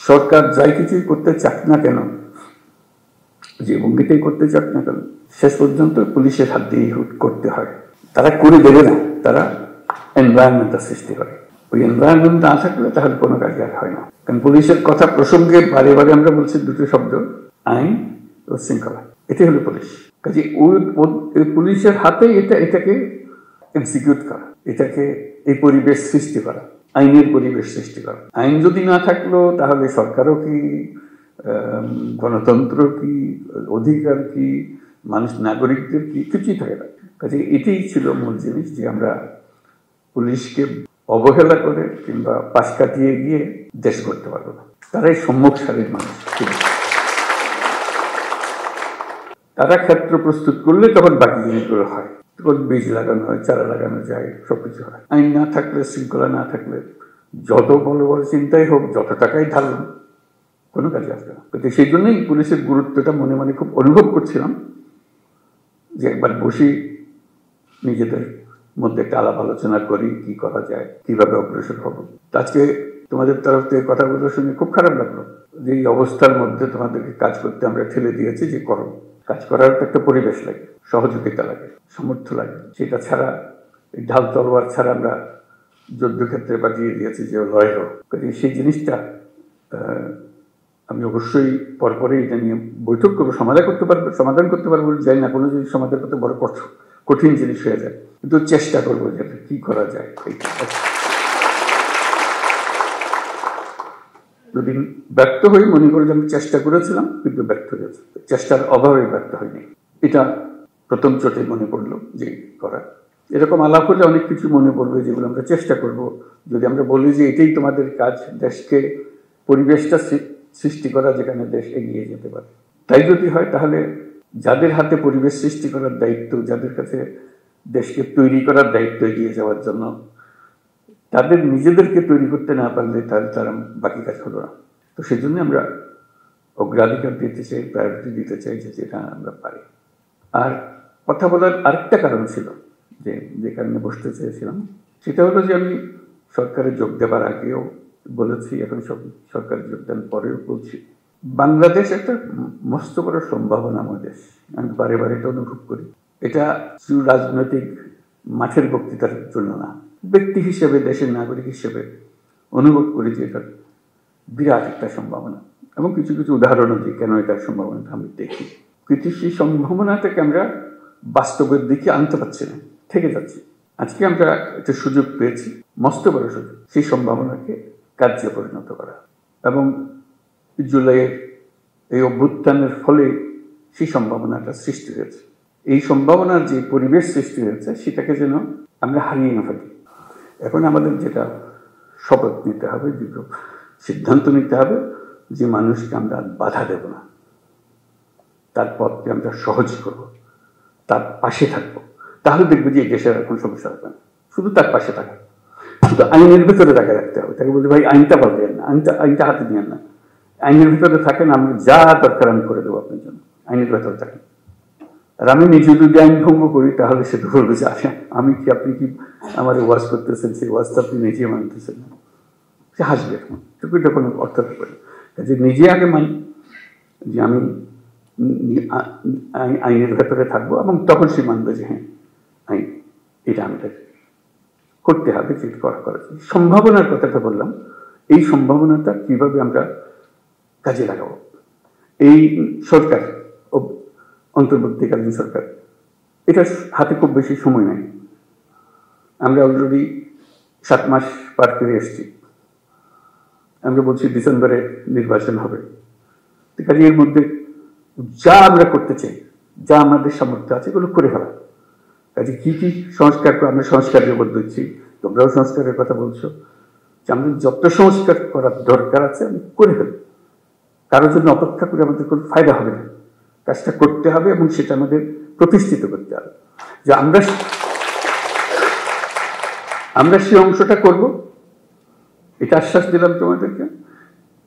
সরকার যাই কিছুই করতে চাক না কেন, যে ভঙ্গিতেই করতে চাক না কেন, শেষ পর্যন্ত পুলিশের হাত দিয়ে করতে হয়। তারা করে দেবে না, তারা এনভায়রনমেন্টটা সৃষ্টি করে। ওই এনভায়রনমেন্ট না থাকলে তাহলে কোনো কাজ আর হয় না। কারণ পুলিশের কথা প্রসঙ্গে বারে বারে আমরা বলছি দুটো শব্দ, আইন ও শৃঙ্খলা। এটাই হলো পুলিশ। কাজে ওই পুলিশের হাতেই এটাকে এক্সিকিউট করা, এটাকে এই পরিবেশ সৃষ্টি করা, আইনের পরিবেশ সৃষ্টি করা। আইন যদি না থাকলো তাহলে সরকারও কি, গণতন্ত্র কি, অধিকার কি, মানুষ নাগরিকদের কি, কিছুই থাকে না। কাজে এটাই ছিল মূল জিনিস, যে আমরা পুলিশকে অবহেলা করে কিংবা পাশ কাটিয়ে গিয়ে দেশ করতে পারবো না। তারাই সম্মুখ সারির মানুষ। তারা ক্ষেত্র প্রস্তুত করলে তখন বাকি জিনিসগুলো হয়, তখন বীজ লাগানো হয়, চারা লাগানো যায়, সবকিছু হয়। আইন না থাকলে, শৃঙ্খলা না থাকলে যত বড় বড় চিন্তাই হোক, যত টাকাই ঢালুন, কোনো কাজে আসবে না। কিন্তু সেই জন্যই পুলিশের গুরুত্বটা মনে মনে খুব অনুভব করছিলাম, যে একবার বসি নিজেদের মধ্যে একটা আলাপ আলোচনা করি, কি করা যায়, কিভাবে অগ্রসর হব। আজকে তোমাদের তরফ থেকে কথাগুলো শুনে খুব খারাপ লাগলো, যে এই অবস্থার মধ্যে তোমাদেরকে কাজ করতে আমরা ঠেলে দিয়েছি, যে করো। কাজ করার একটা পরিবেশ লাগে, সহযোগিতা লাগে, সামর্থ্য লাগে। সেটা ছাড়া, ঢাল তলোয়ার ছাড়া আমরা যুদ্ধক্ষেত্রে পাঠিয়ে দিয়েছি যে লড়াই হোক। সেই জিনিসটা আমি অবশ্যই পরপরই এটা নিয়ে বৈঠক করবো, সমাধান করতে পারবো যাই না, কোনো জিনিস সমাধান করতে বড় কঠিন জিনিস হয়ে যায়, কিন্তু চেষ্টা করবো যে কি করা যায়। যদি ব্যর্থ হই, মনে করি যে আমি চেষ্টা করেছিলাম কিন্তু ব্যর্থ হয়েছে, চেষ্টার অভাবে ব্যর্থ হয়নি। এটা প্রথম চোটে মনে পড়লো যে করা। এরকম আলাপ হলে অনেক কিছু মনে পড়বে, যেগুলো আমরা চেষ্টা করব। যদি আমরা বলি যে এটাই তোমাদের কাজ, দেশকে পরিবেশটা সৃষ্টি করা যেখানে দেশ এগিয়ে যেতে পারে, তাই যদি হয়, তাহলে যাদের হাতে পরিবেশ সৃষ্টি করার দায়িত্ব, যাদের কাছে দেশকে তৈরি করার দায়িত্ব এগিয়ে যাওয়ার জন্য, তাদের নিজেদেরকে তৈরি করতে না পারলে তাহলে তারা বাকি কাজ হলো না। তো সেই জন্য আমরা অগ্রাধিকার দিতে চাই, প্রায়োরিটি দিতে চাই যেটা আমরা পারি। আর কথা বলার আরেকটা কারণ ছিল, যে কারণে বসতে চেয়েছিলাম, সেটা হলো যে আমি সরকারে যোগ দেবার আগেও বলেছি, এখন সরকারে যোগদান পরেও বলছি, বাংলাদেশ একটা মস্ত বড় সম্ভাবনাময় দেশ। আমি বারে বারে এটা অনুভব করি। এটা শুধু রাজনৈতিক মাঠের বক্তৃতার জন্য না, ব্যক্তি হিসেবে, দেশের নাগরিক হিসেবে অনুভব করি যে এটা বিরাট একটা সম্ভাবনা। এবং কিছু কিছু উদাহরণও দিই কেন এটার সম্ভাবনাটা আমি দেখি। কিন্তু সেই সম্ভাবনাটাকে আমরা বাস্তবের দিকে আনতে পারছি না, থেকে যাচ্ছি। আজকে আমরা একটা সুযোগ পেয়েছি, মস্ত বড় সুযোগ, সেই সম্ভাবনাকে কার্যে পরিণত করা। এবং জুলাইয়ের এই অভ্যুত্থানের ফলে সেই সম্ভাবনাটা সৃষ্টি হয়েছে। এই সম্ভাবনার যে পরিবেশ সৃষ্টি হয়েছে, সেটাকে যেন আমরা হারিয়ে না ফেলি। এখন আমাদের যেটা শপথ নিতে হবে, দুটো সিদ্ধান্ত নিতে হবে, যে মানুষকে আমরা বাধা দেব না, তার পথকে আমরা সহজ করব, তার পাশে থাকবো। তাহলে দেখবে যে এই দেশের এখন সমস্যা হবে না। শুধু তার পাশে থাকা, শুধু আইনের ভেতরে তাকে রাখতে হবে। তাকে বলতে ভাই আইনটা পাবেন না, আইনটা হাতে নিয়ে না, আইনের ভেতরে থাকেন, আমি যা দরকার আমি করে দেবো আপনার জন্য, আইনের ভেতরে থাকেন। আর আমি নিজে যদি আইন ভঙ্গ করি, তাহলে সে তো বলবে যে আচ্ছা আমি কি, আপনি কি আমার ওয়াজ করতেছেন, সেই ওয়াজটা আপনি নিজে মানতেছেন না, সে হাসবে। এখন এটা কোনো অর্থ থাকবে না। যে নিজে আগে মানি যে আমি আইনের ভেতরে থাকবো, এবং তখন সে মানবে যে হ্যাঁ আইন এটা আমাদের করতে হবে, যেটা করা। সম্ভাবনার কথাটা বললাম, এই সম্ভাবনাটা কিভাবে আমরা কাজে লাগাবো। এই সরকার, অন্তর্বর্তীকালীন সরকার, এটা হাতে খুব বেশি সময় নেই। আমরা অলরেডি 7 মাস পার করে এসেছি। আমরা বলছি ডিসেম্বরে নির্বাচন হবে। কাজে এর মধ্যে যা আমরা করতে চাই, যা আমাদের সামর্থ্য আছে, এগুলো করে ফেলা। কাজে কি কি সংস্কার, আমরা সংস্কারের উপর দিচ্ছি, তোমরাও সংস্কারের কথা বলছো, যে আমাদের যত সংস্কার করার দরকার আছে আমি করে ফেলি। কারোর জন্য অপেক্ষা করে আমাদের কোনো ফায়দা হবে না, কাজটা করতে হবে এবং সেটা আমাদের প্রতিষ্ঠিত করতে হবে। যে আমরা সেই অংশটা করব, এটা আশ্বাস দিলাম তোমাদেরকে।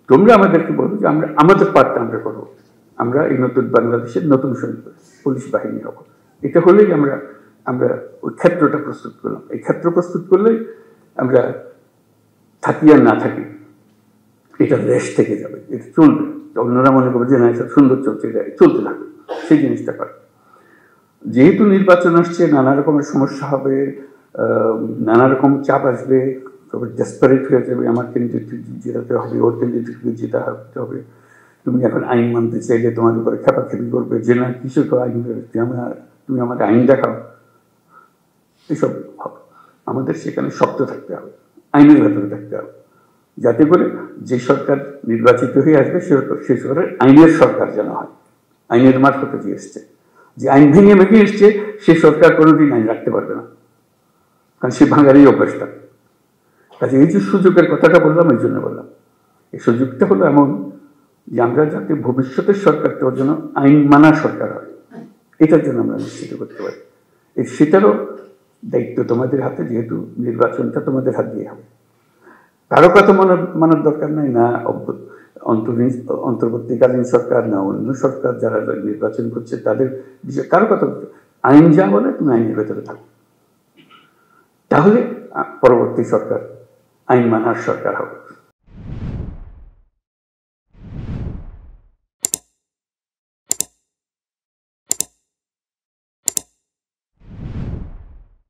তোমরা আমাদেরকে বলবো যে আমরা আমাদের পার্টটা আমরা করবো। আমরা এই নতুন বাংলাদেশের নতুন সৈনিক পুলিশ বাহিনী হব। এটা হলেই আমরা ওই ক্ষেত্রটা প্রস্তুত করলাম। এই ক্ষেত্র প্রস্তুত করলেই আমরা থাকি আর না থাকি, এটা দেশ থেকে যাবে, এটা চলবে। অন্যরা মনে করবে যে না এটা সুন্দর চলছে, এটা চলতে থাকবে, সেই জিনিসটা করে। যেহেতু নির্বাচন আসছে, নানা রকমের সমস্যা হবে, নানা রকম চাপ আসবে, তবে ডেসপারেট হয়ে যাবে, আমার ক্যান্ডিডেট জেতাতে হবে, ওর ক্যান্ডিডেটকে জেতাতে হবে। তুমি এখন আইন মানতে চাইলে তোমার উপরে খেপাখেপি করবে যে না কিসের তো আইন, তুমি আমাকে আইন দেখাও, এসব হবে। আমাদের সেখানে শক্ত থাকতে হবে, আইনের ভেতরে থাকতে হবে, যাতে করে যে সরকার নির্বাচিত হয়ে আসবে সে সরকার আইনের সরকার যেন হয়, আইনের মারফতে যে এসছে। যে আইন ভেঙে ভেঙে এসছে সে সরকার কোনোদিন আইন রাখতে পারবে না, কারণ সে ভাঙারই অভ্যাসটা। কাজে এই যে সুযোগের কথাটা বললাম, এই জন্য বললাম এই সুযোগটা হলো এমন যে আমরা যাতে ভবিষ্যতের সরকারটা যেন আইন মানা সরকার হয়, এটার জন্য আমরা নিশ্চিত করতে পারি। সেটারও দায়িত্ব তোমাদের হাতে, যেহেতু নির্বাচনটা তোমাদের হাত দিয়ে হবে। কারো কথা মানার দরকার নাই, না অন্তর্বর্তীকালীন সরকার, না অন্য সরকার যারা নির্বাচন করছে তাদের বিষয়ে কারো কথা বলতে। আইন যা বলে তুমি আইনের ভেতরে থাকো, তাহলে পরবর্তী সরকার আইন মানার সরকার হবে।